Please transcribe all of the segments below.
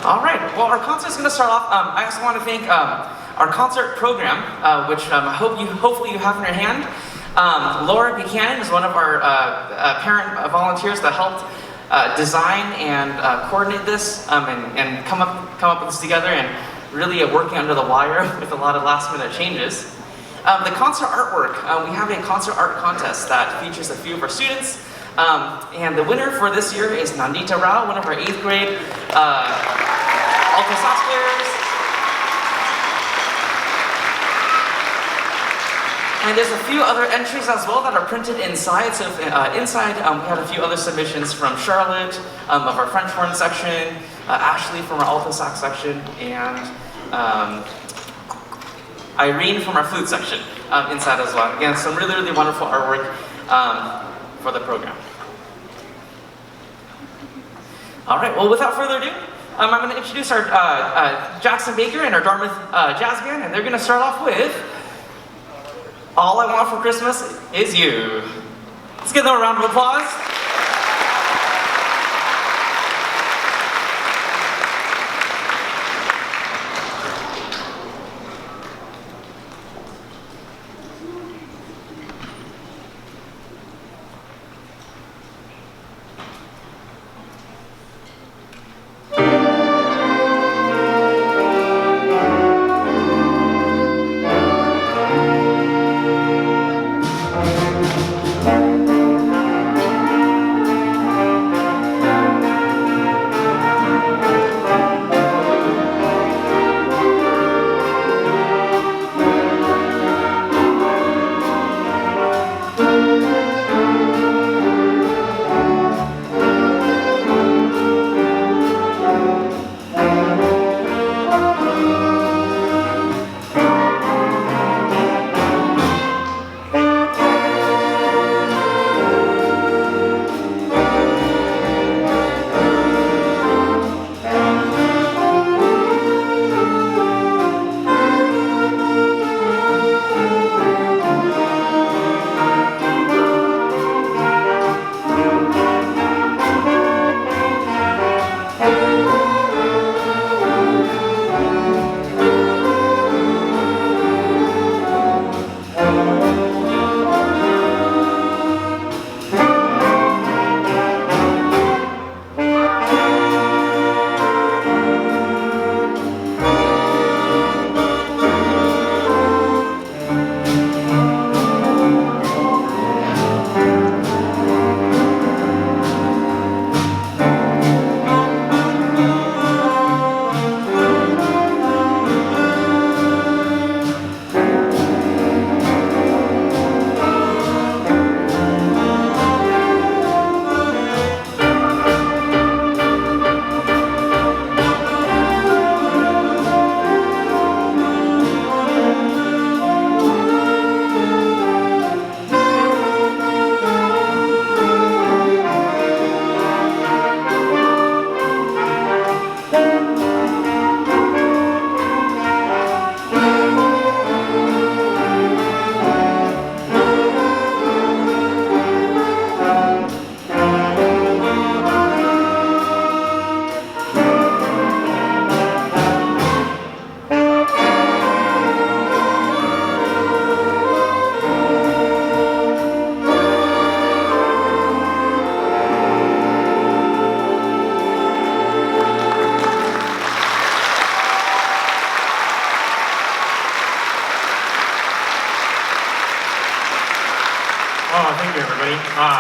All right, well, our concert's going to start off. I also want to thank our concert program, which hopefully you have in your hand. Laura Buchanan is one of our parent volunteers that helped design and coordinate this and come up with this together and really working under the wire with a lot of last-minute changes. The concert artwork, we have a concert art contest that features a few of our students. And the winner for this year is Nandita Rao, one of our 8th grade alto sax players. And there's a few other entries as well that are printed inside. So inside, we had a few other submissions from Charlotte, of our French horn section, Ashley from our alto sax section, and Irene from our flute section inside as well. Again, some really, really wonderful artwork for the program. All right, well, without further ado, I'm going to introduce our Jackson Baker and our Dartmouth Jazz Band, and they're going to start off with All I Want for Christmas Is You. Let's give them a round of applause.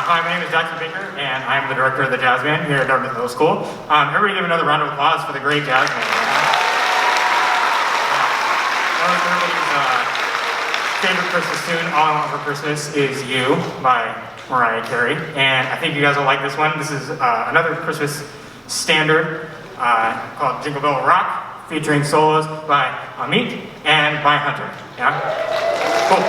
Hi, my name is Jackson Baker, and I'm the director of the Jazz Band here at Dartmouth Middle School. Everybody give another round of applause for the great Jazz Band. One of everybody's favorite Christmas tune, All I Want for Christmas Is You by Mariah Carey. And I think you guys will like this one. This is another Christmas standard called Jingle Bell Rock, featuring solos by Amit and by Hunter. Yeah? Cool.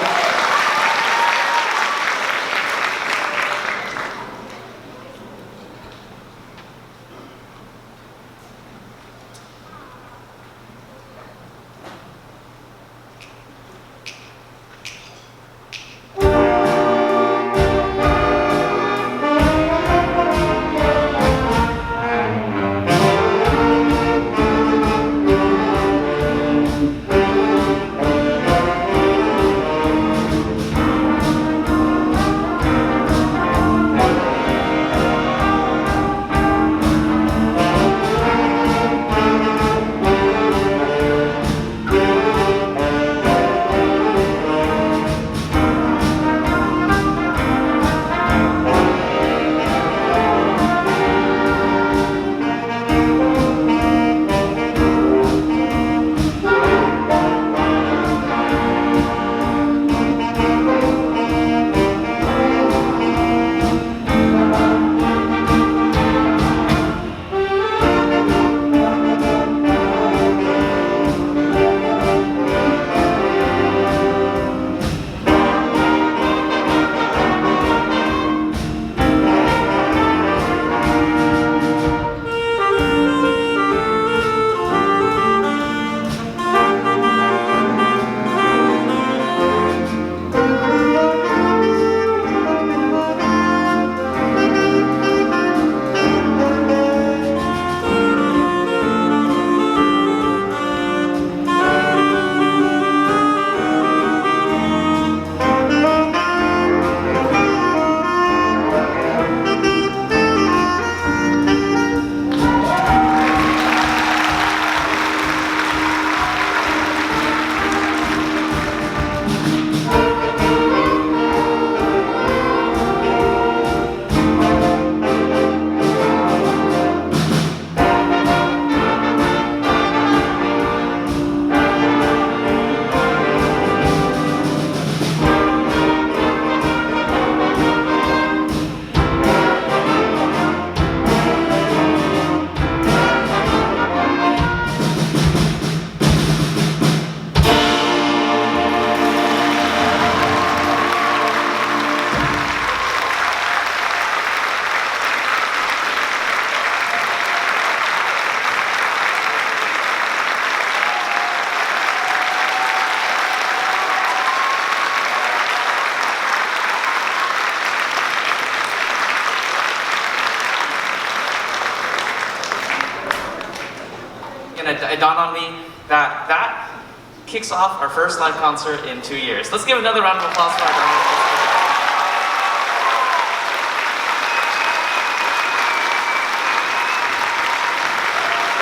it dawned on me that that kicks off our first live concert in 2 years. Let's give another round of applause for our Dartmouth Band.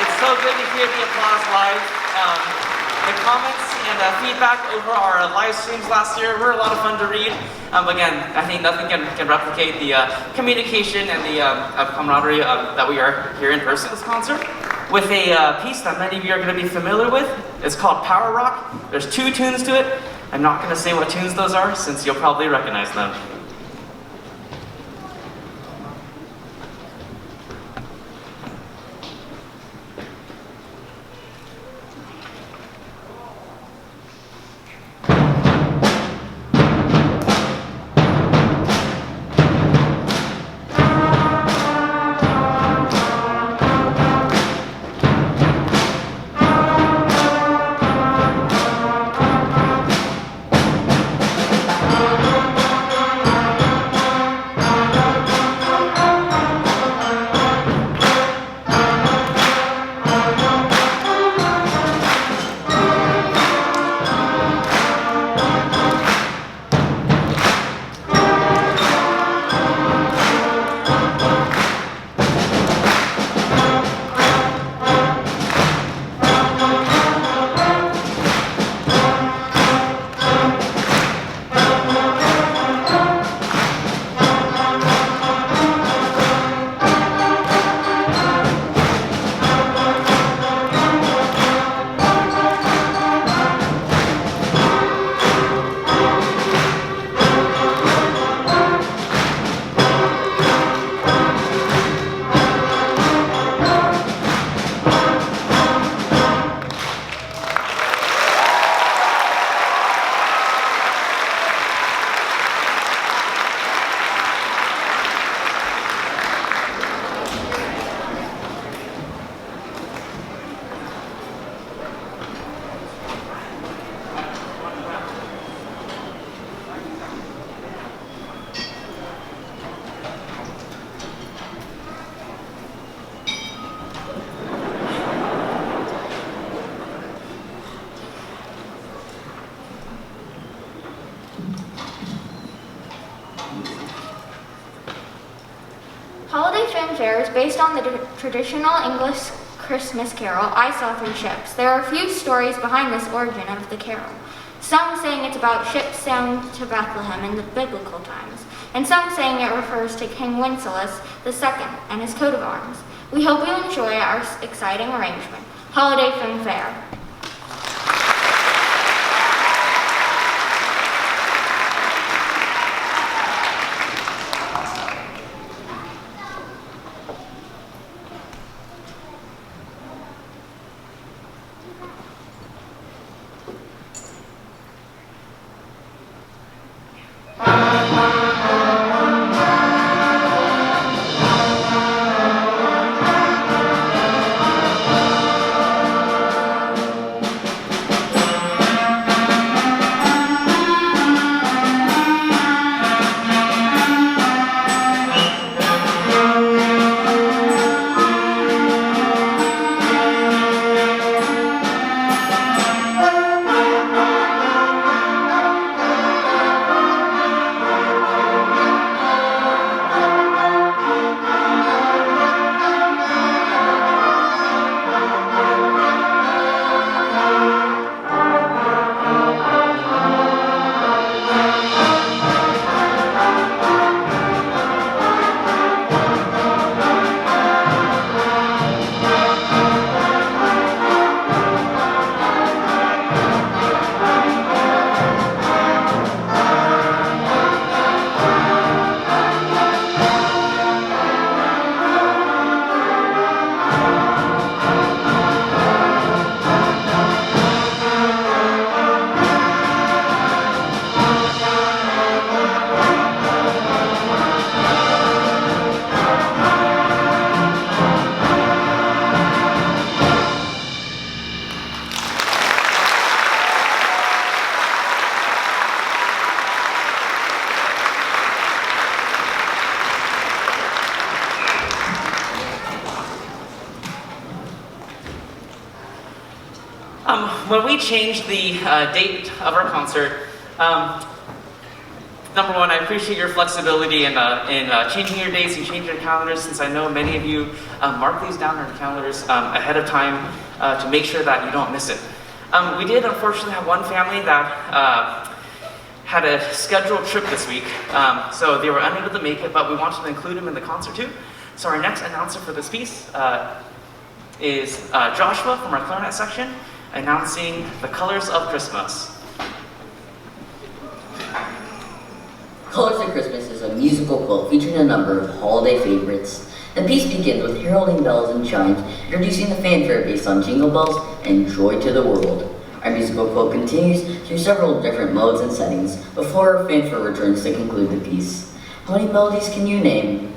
It's so good to hear the applause live. The comments and feedback over our live streams last year were a lot of fun to read. Again, I think nothing can replicate the communication and the camaraderie that we are here in person at this concert. With a piece that many of you are going to be familiar with. It's called Power Rock. There's 2 tunes to it. I'm not going to say what tunes those are since you'll probably recognize them. Holiday fanfare is based on the traditional English Christmas carol, I Saw 3 Ships. There are a few stories behind this origin of the carol. Some saying it's about ships sailing to Bethlehem in the biblical times, and some saying it refers to King Wenceslas II and his coat of arms. We hope you enjoy our exciting arrangement, Holiday Fanfare. When we changed the date of our concert, number one, I appreciate your flexibility in changing your dates and changing your calendars, since I know many of you mark these down on your calendars ahead of time to make sure that you don't miss it. We did unfortunately have one family that had a scheduled trip this week, so they were unable to make it, but we wanted to include them in the concert too. So our next announcer for this piece is Joshua from our clarinet section, announcing The Colors of Christmas. Colors of Christmas is a musical quilt featuring a number of holiday favorites. The piece begins with heralding bells and chimes, introducing the fanfare based on Jingle Bells and Joy to the World. Our musical quilt continues through several different modes and settings before our fanfare returns to conclude the piece. How many melodies can you name?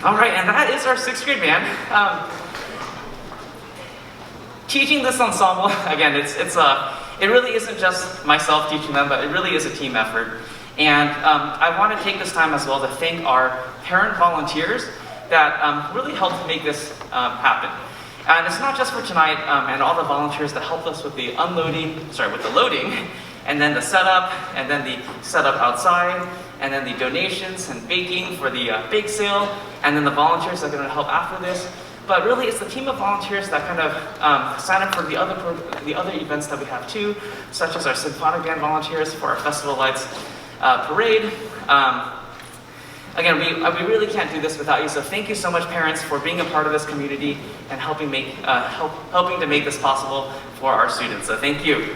All right, and that is our 6th grade band. Teaching this ensemble, again, it really isn't just myself teaching them, but it really is a team effort. And I want to take this time as well to thank our parent volunteers that really helped make this happen. And it's not just for tonight, and all the volunteers that helped us with the loading, and then the setup, and then the setup outside, and then the donations and baking for the bake sale, and then the volunteers that are going to help after this. But really, it's the team of volunteers that kind of sign up for the other events that we have too, such as our Symphonic Band volunteers for our Festival Lights parade. Again, we really can't do this without you, so thank you so much, parents, for being a part of this community and helping to make this possible for our students. So thank you.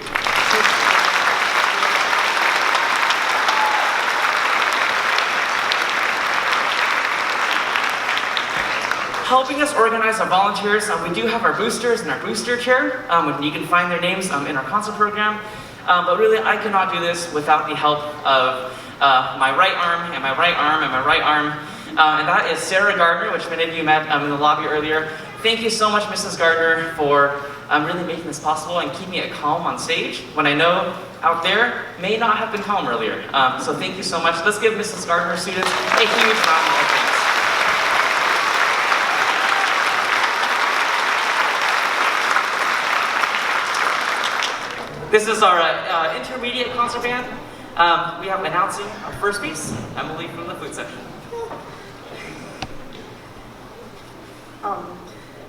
Helping us organize our volunteers, we do have our boosters and our booster chair. You can find their names in our concert program. But really, I cannot do this without the help of my right arm, and my right arm, and my right arm. And that is Sarah Gardner, which many of you met in the lobby earlier. Thank you so much, Mrs. Gardner, for really making this possible and keeping it calm on stage when I know out there may not have been calm earlier. So thank you so much. Let's give Mrs. Gardner students a huge round of applause. This is our intermediate concert band. We have announcing our first piece, Emily from the flute section.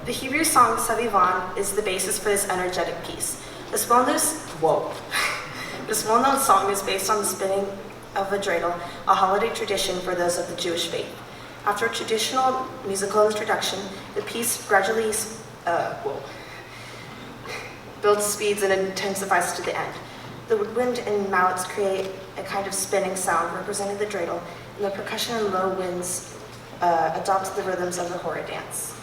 The Hebrew song Savivan is the basis for this energetic piece. This well-known song is based on the spinning of a dreidel, a holiday tradition for those of the Jewish faith. After a traditional musical introduction, the piece gradually builds speeds and intensifies to the end. The woodwind and mallets create a kind of spinning sound representing the dreidel, and the percussion and low winds adopt the rhythms of the hora dance.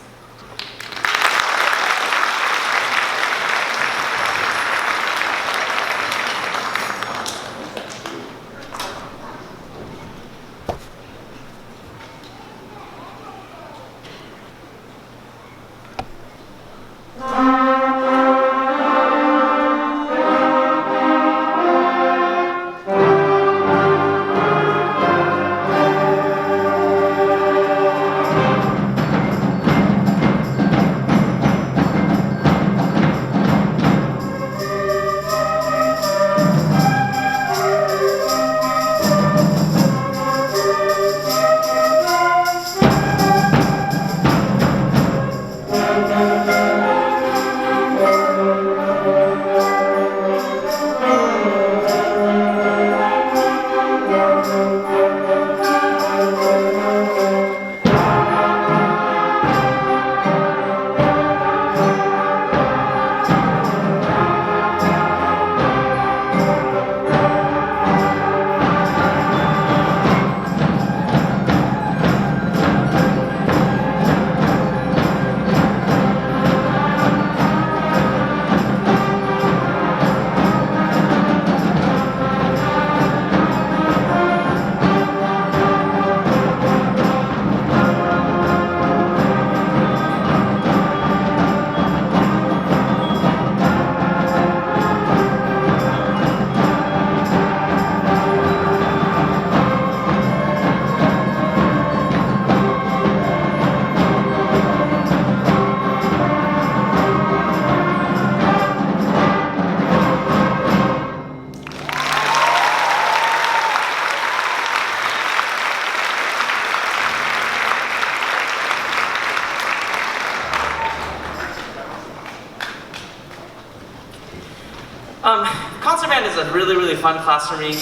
Concert band is a really fun class for me.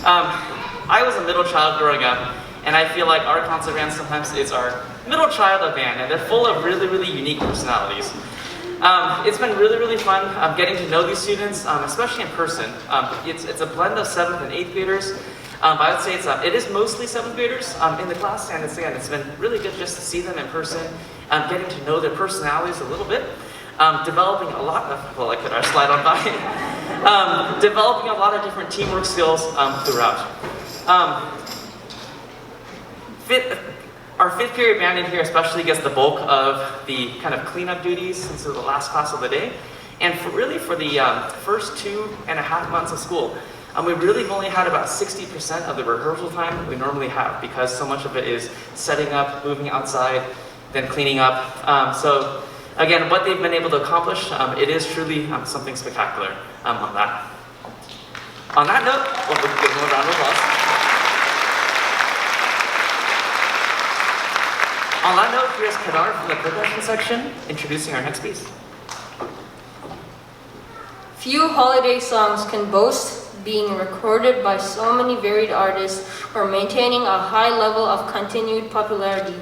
I was a middle child growing up, and I feel like our concert band sometimes is our middle child of band, and they're full of really unique personalities. It's been really fun getting to know these students, especially in person. It's a blend of 7th and 8th graders. But I would say it is mostly 7th graders in the class, and it's been really good just to see them in person, getting to know their personalities a little bit, developing a lot of, well, I could slide on by, developing a lot of different teamwork skills throughout. Our 5th period band in here especially gets the bulk of the kind of cleanup duties since it's the last class of the day, and for the first 2.5 months of school. We really only had about 60% of the rehearsal time we normally have because so much of it is setting up, moving outside, then cleaning up. So again, what they've been able to accomplish, it is truly something spectacular on that. On that note, we'll give them a round of applause. On that note, here's Kadar from the percussion section introducing our next piece. Few holiday songs can boast being recorded by so many varied artists or maintaining a high level of continued popularity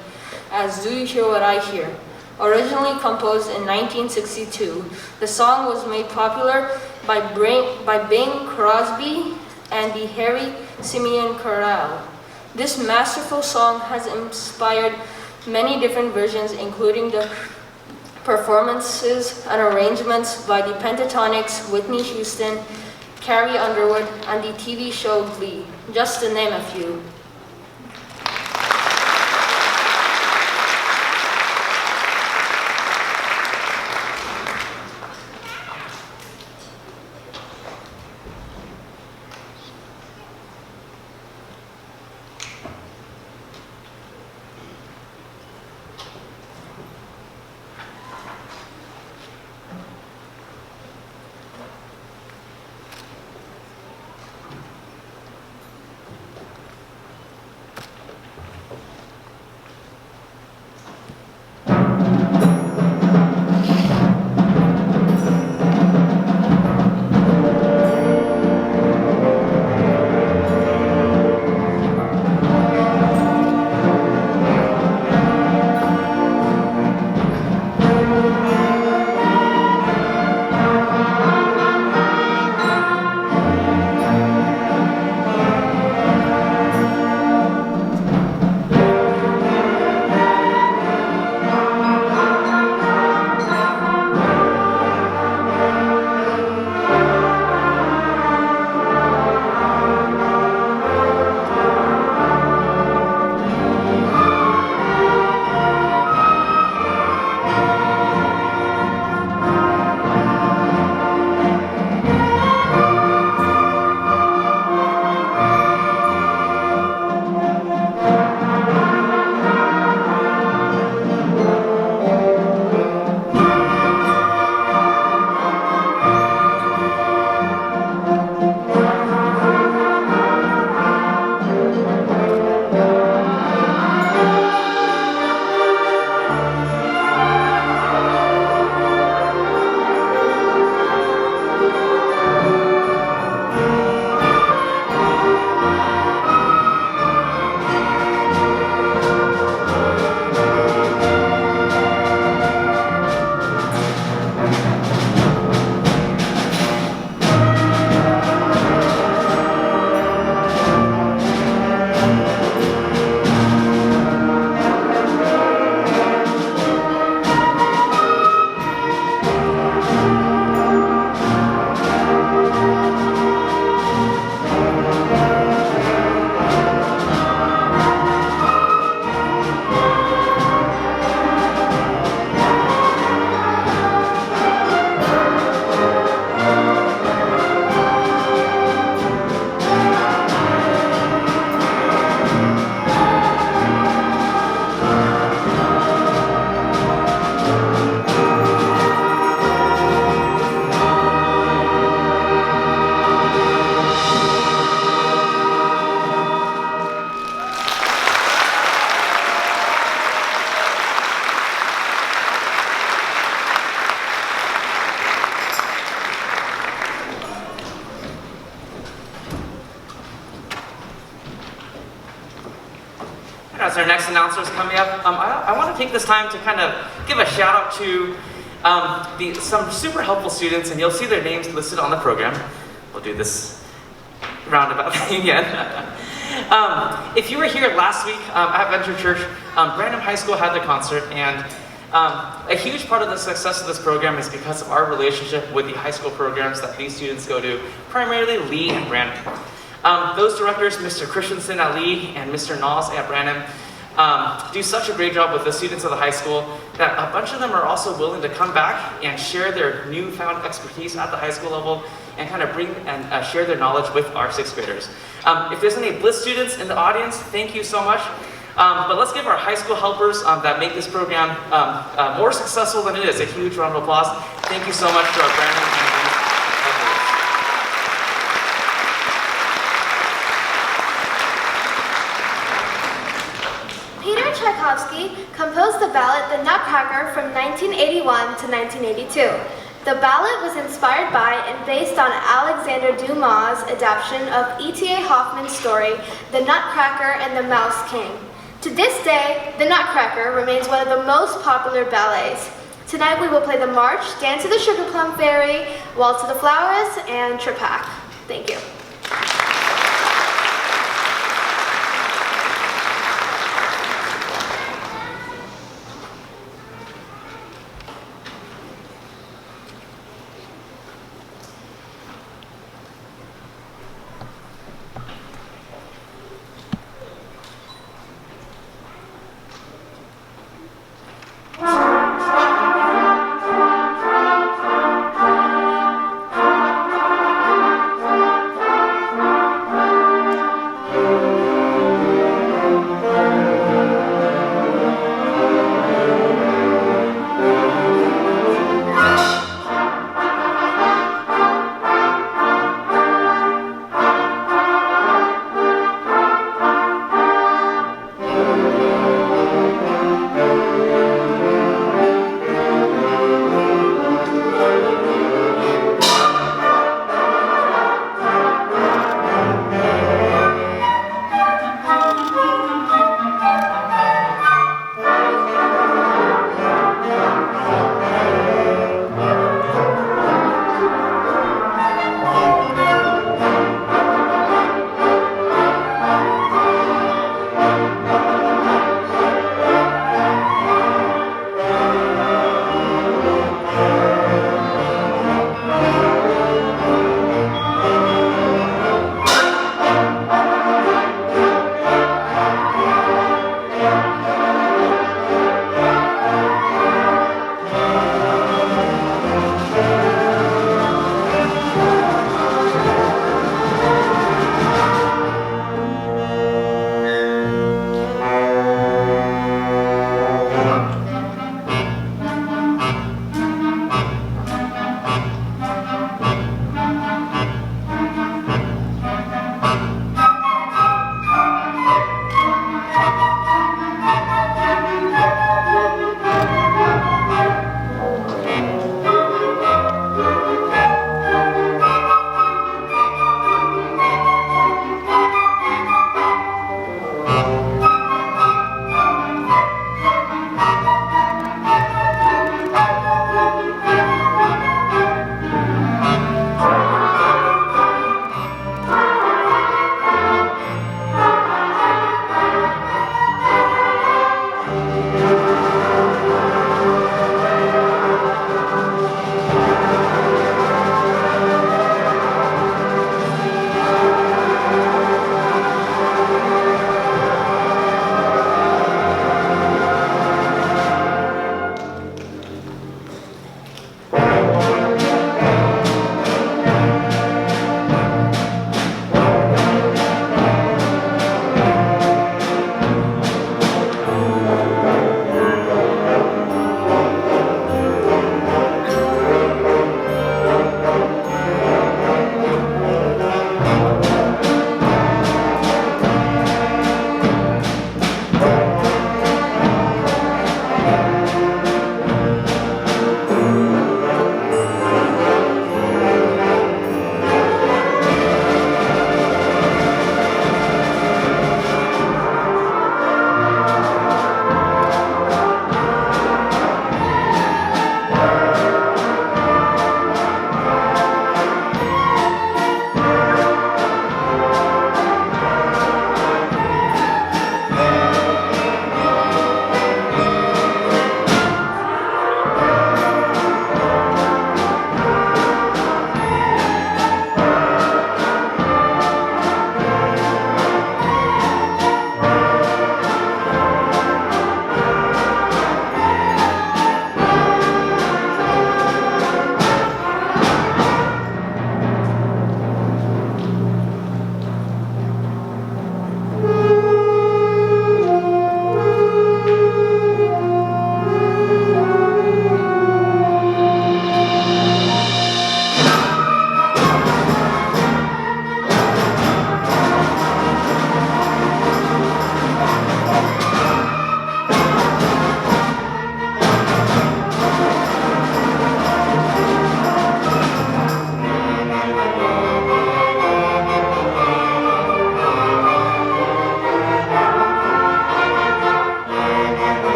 as Do You Hear What I Hear? Originally composed in 1962, the song was made popular by Bing Crosby and the Harry Simeon Chorale. This masterful song has inspired many different versions, including the performances and arrangements by the Pentatonics, Whitney Houston, Carrie Underwood, and the TV show Glee, just to name a few. As our next announcer is coming up, I want to take this time to kind of give a shout out to some super helpful students, and you'll see their names listed on the program. We'll do this roundabout thing again. If you were here last week at Venture Church, Brandon High School had the concert, and a huge part of the success of this program is because of our relationship with the high school programs that these students go to, primarily Lee and Brandon. Those directors, Mr. Christensen at Lee and Mr. Nas at Brandon, do such a great job with the students of the high school that a bunch of them are also willing to come back and share their newfound expertise at the high school level and kind of bring and share their knowledge with our sixth graders. If there's any Blitz students in the audience, thank you so much. But let's give our high school helpers that make this program more successful than it is a huge round of applause. Thank you so much to our Brandon and Lee helpers. Peter Tchaikovsky composed the ballad The Nutcracker from 1981 to 1982. The ballad was inspired by and based on Alexander Dumas' adaptation of E.T.A. Hoffman's story, The Nutcracker and the Mouse King. To this day, The Nutcracker remains one of the most popular ballets. Tonight we will play the march, Dance of the Sugar Plum Fairy, Waltz of the Flowers, and Trepak. Thank you.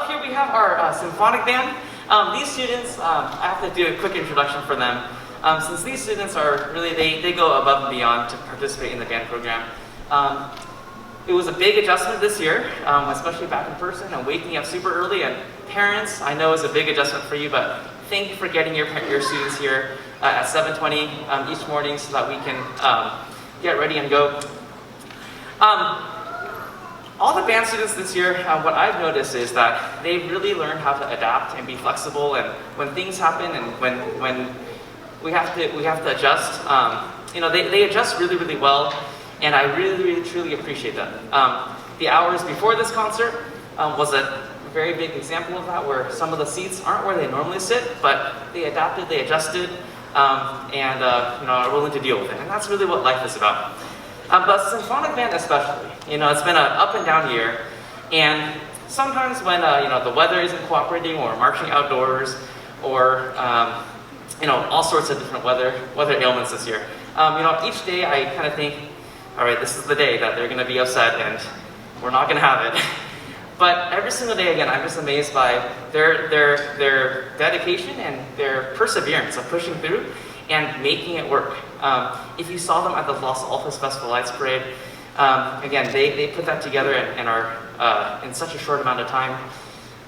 up here we have our Symphonic Band. These students, I have to do a quick introduction for them. Since these students are really, they go above and beyond to participate in the band program. It was a big adjustment this year, especially back in person and waking up super early. And parents, I know is a big adjustment for you, but thank you for getting your students here at 7:20 each morning so that we can get ready and go. All the band students this year, what I've noticed is that they've really learned how to adapt and be flexible. And when things happen and when we have to adjust, they adjust really, really well. And I really, really, truly appreciate that. The hours before this concert was a very big example of that, where some of the seats aren't where they normally sit, but they adapted, they adjusted, and are willing to deal with it. And that's really what life is about. But Symphonic Band especially, it's been an up and down year. And sometimes when the weather isn't cooperating, or marching outdoors, or all sorts of different weather ailments this year. Each day I kind of think, all right, this is the day that they're going to be upset and we're not going to have it. But every single day, again, I'm just amazed by their dedication and their perseverance of pushing through and making it work. If you saw them at the Los Altos Festival Lights Parade, again, they put that together and are in such a short amount of time.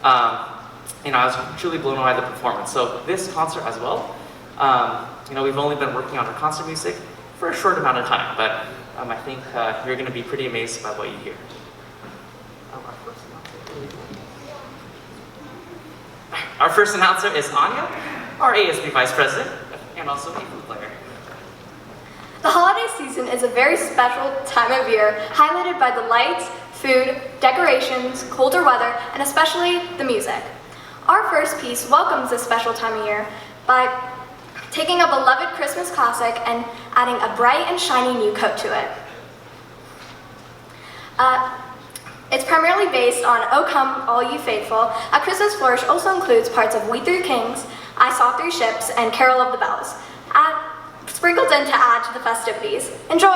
I was truly blown away by the performance. So this concert as well, we've only been working on our concert music for a short amount of time, but I think you're going to be pretty amazed by what you hear. Our first announcer is Anya, our ASB Vice President, and also a flute player. The holiday season is a very special time of year, highlighted by the lights, food, decorations, colder weather, and especially the music. Our first piece welcomes this special time of year by taking a beloved Christmas classic and adding a bright and shiny new coat to it. It's primarily based on O Come All You Faithful. A Christmas Flourish also includes parts of We Three Kings, I Saw Three Ships, and Carol of the Bells, sprinkled in to add to the festivities. Enjoy!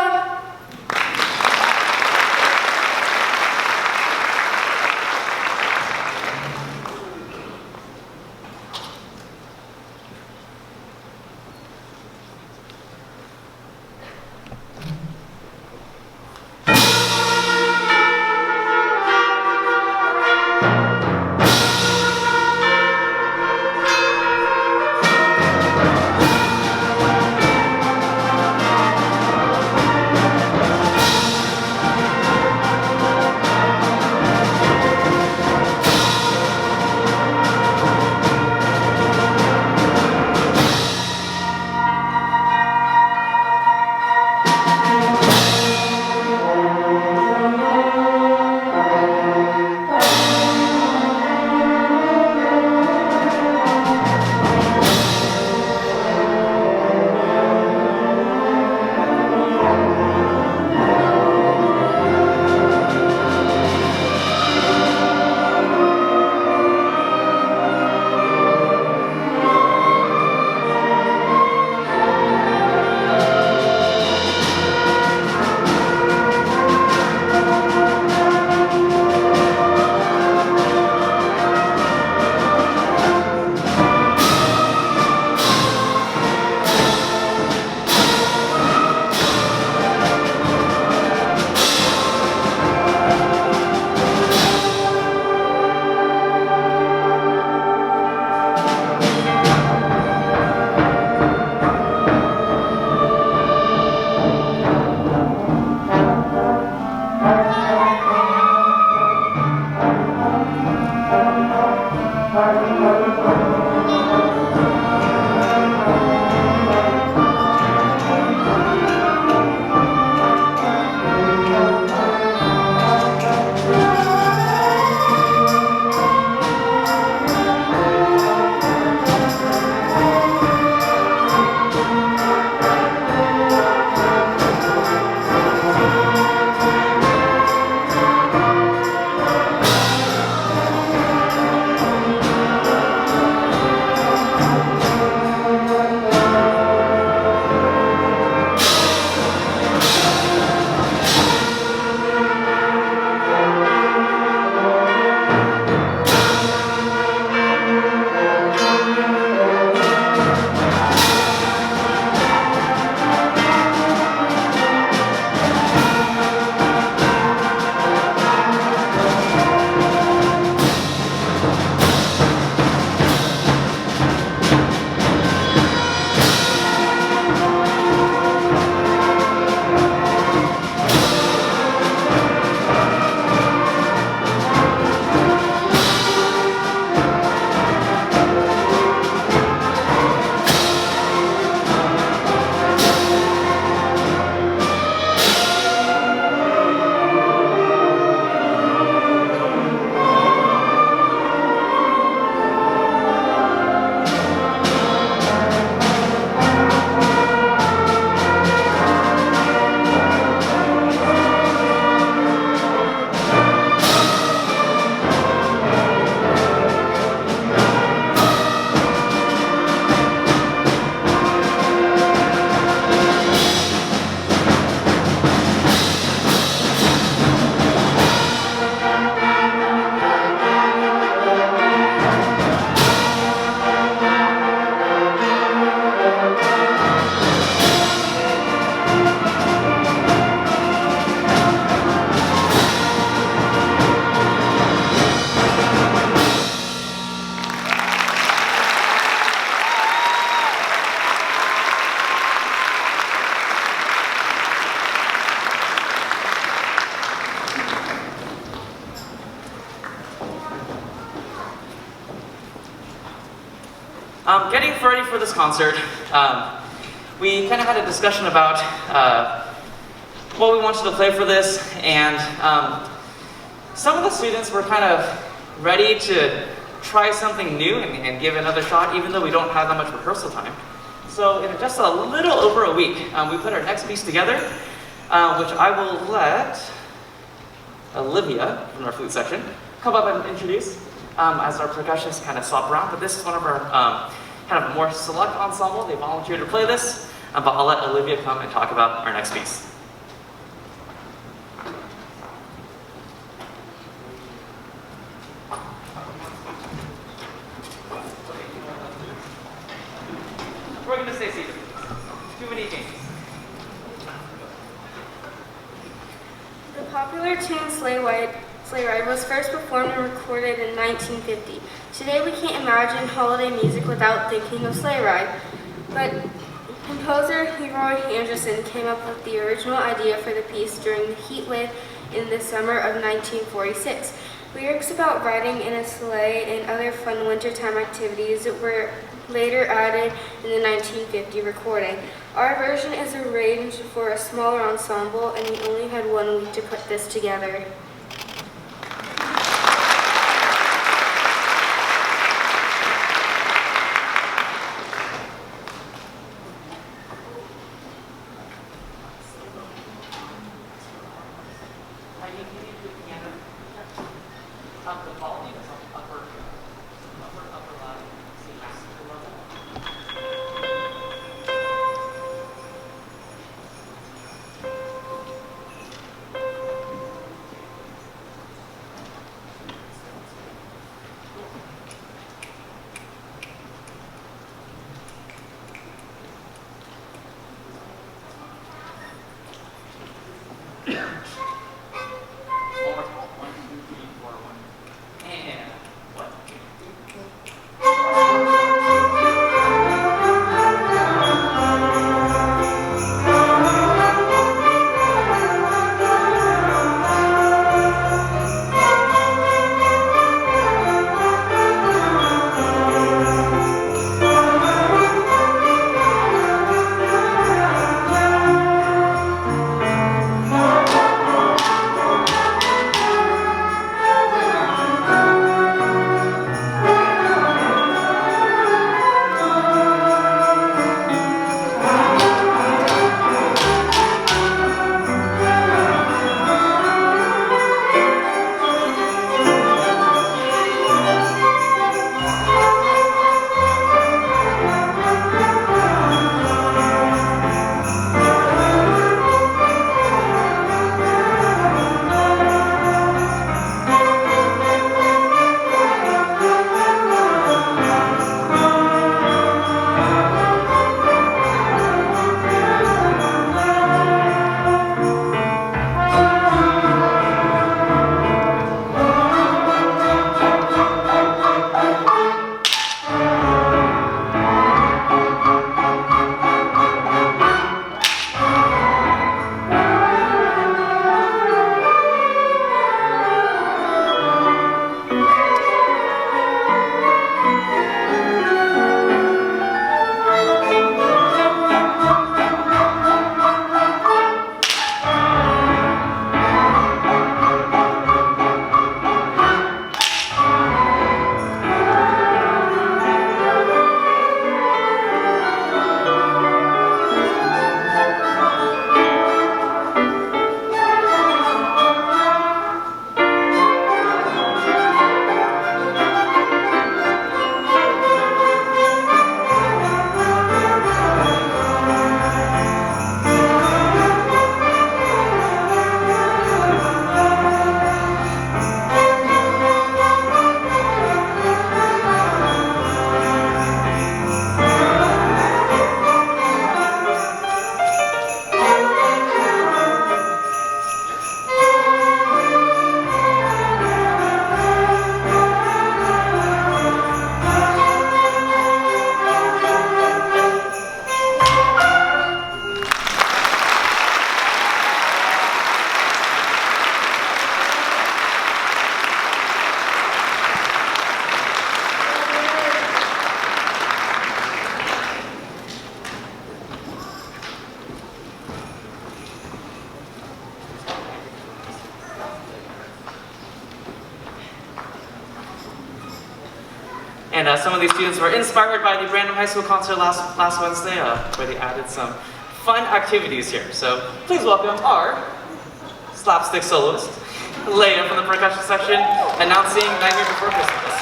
Getting ready for this concert, we kind of had a discussion about what we wanted to play for this, and some of the students were kind of ready to try something new and give it another shot, even though we don't have that much rehearsal time. So in just a little over a week, we put our next piece together, which I will let Olivia from our flute section come up and introduce as our percussionists kind of swap around. But this is one of our kind of more select ensemble. They volunteered to play this, but I'll let Olivia come and talk about our next piece. We're going to stay seated. Too many games. The popular tune Sleigh Ride was first performed and recorded in 1950. Today we can't imagine holiday music without thinking of Sleigh Ride. But composer Leroy Anderson came up with the original idea for the piece during the heat wave in the summer of 1946. Lyrics about riding in a sleigh and other fun wintertime activities were later added in the 1950 recording. Our version is arranged for a smaller ensemble, and we only had 1 week to put this together. And some of these students were inspired by the Brandon High School concert last Wednesday, where they added some fun activities here. So please welcome our slapstick soloist, Leia from the percussion section, announcing Nightmare Before Christmas.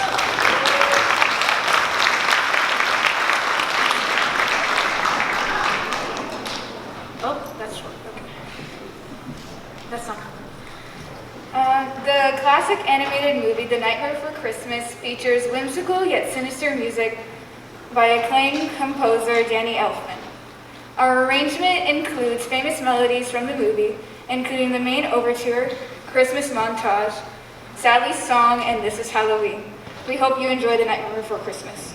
Oh, that's short. Okay. That's not. The classic animated movie, The Nightmare Before Christmas, features whimsical yet sinister music by acclaimed composer Danny Elfman. Our arrangement includes famous melodies from the movie, including the main overture, Christmas montage, Sally's song, and This Is Halloween. We hope you enjoy The Nightmare Before Christmas.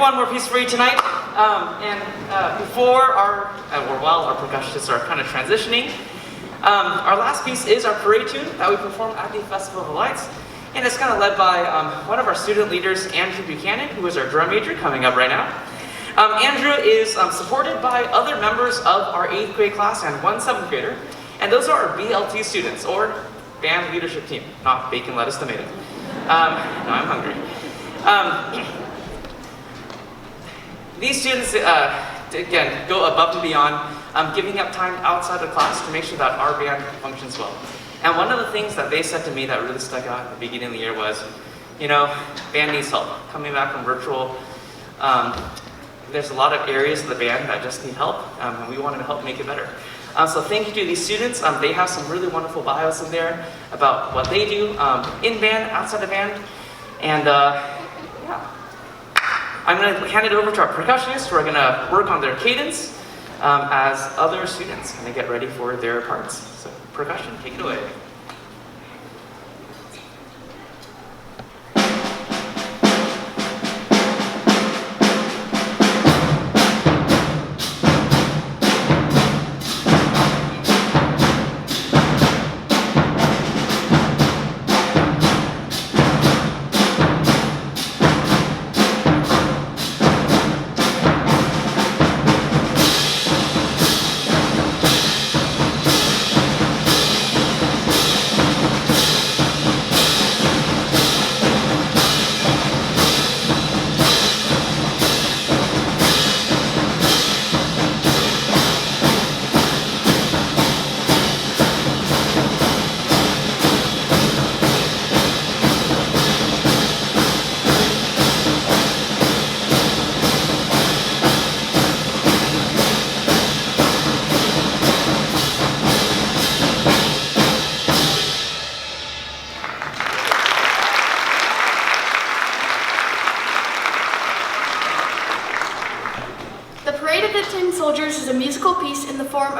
one more piece for you tonight. Before while our percussionists are kind of transitioning, our last piece is our parade tune that we perform at the Festival of Lights. And it's kind of led by one of our student leaders, Andrew Buchanan, who is our drum major coming up right now. Andrew is supported by other members of our 8th grade class and one 7th grader. And those are our BLT students, or Band Leadership Team, not bacon, lettuce, tomato. No, I'm hungry. These students, again, go above and beyond, giving up time outside of class to make sure that our band functions well. And one of the things that they said to me that really stuck out at the beginning of the year was, you know, band needs help. Coming back from virtual, there's a lot of areas of the band that just need help, and we wanted to help make it better. So thank you to these students. They have some really wonderful bios in there about what they do in band, outside of band, and yeah. I'm going to hand it over to our percussionists who are going to work on their cadence as other students kind of get ready for their parts. So percussion, take it away.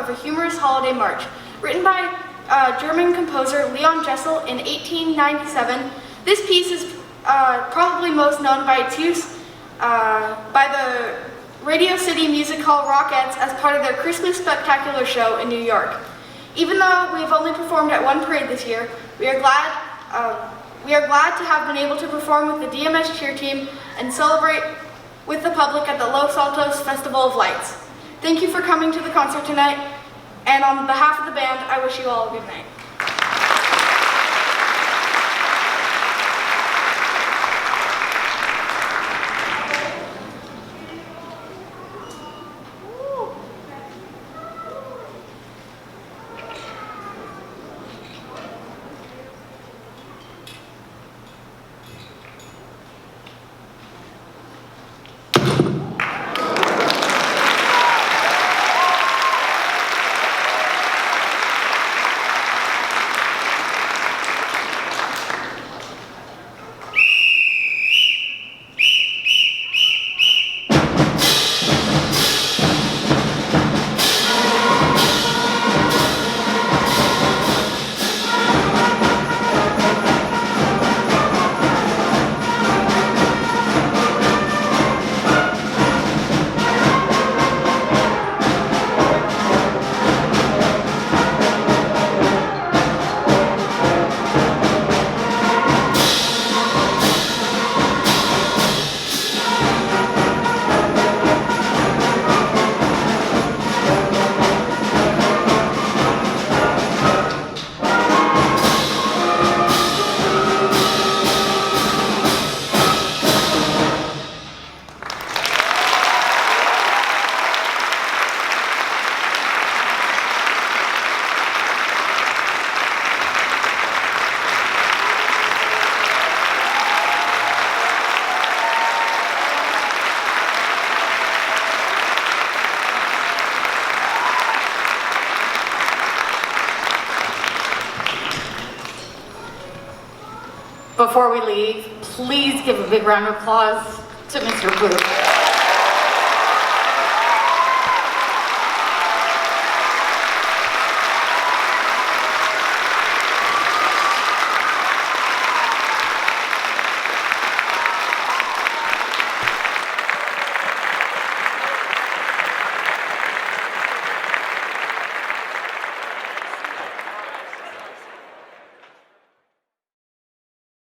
A humorous holiday march. Written by German composer Leon Jessel in 1897, this piece is probably most known by its use by the Radio City Music Hall Rockettes as part of their Christmas Spectacular show in New York. Even though we have only performed at one parade this year, we are glad to have been able to perform with the DMS cheer team and celebrate with the public at the Los Altos Festival of Lights. Thank you for coming to the concert tonight, and on behalf of the band, I wish you all a good night. Before we leave, please give a big round of applause to Mr. Pwu.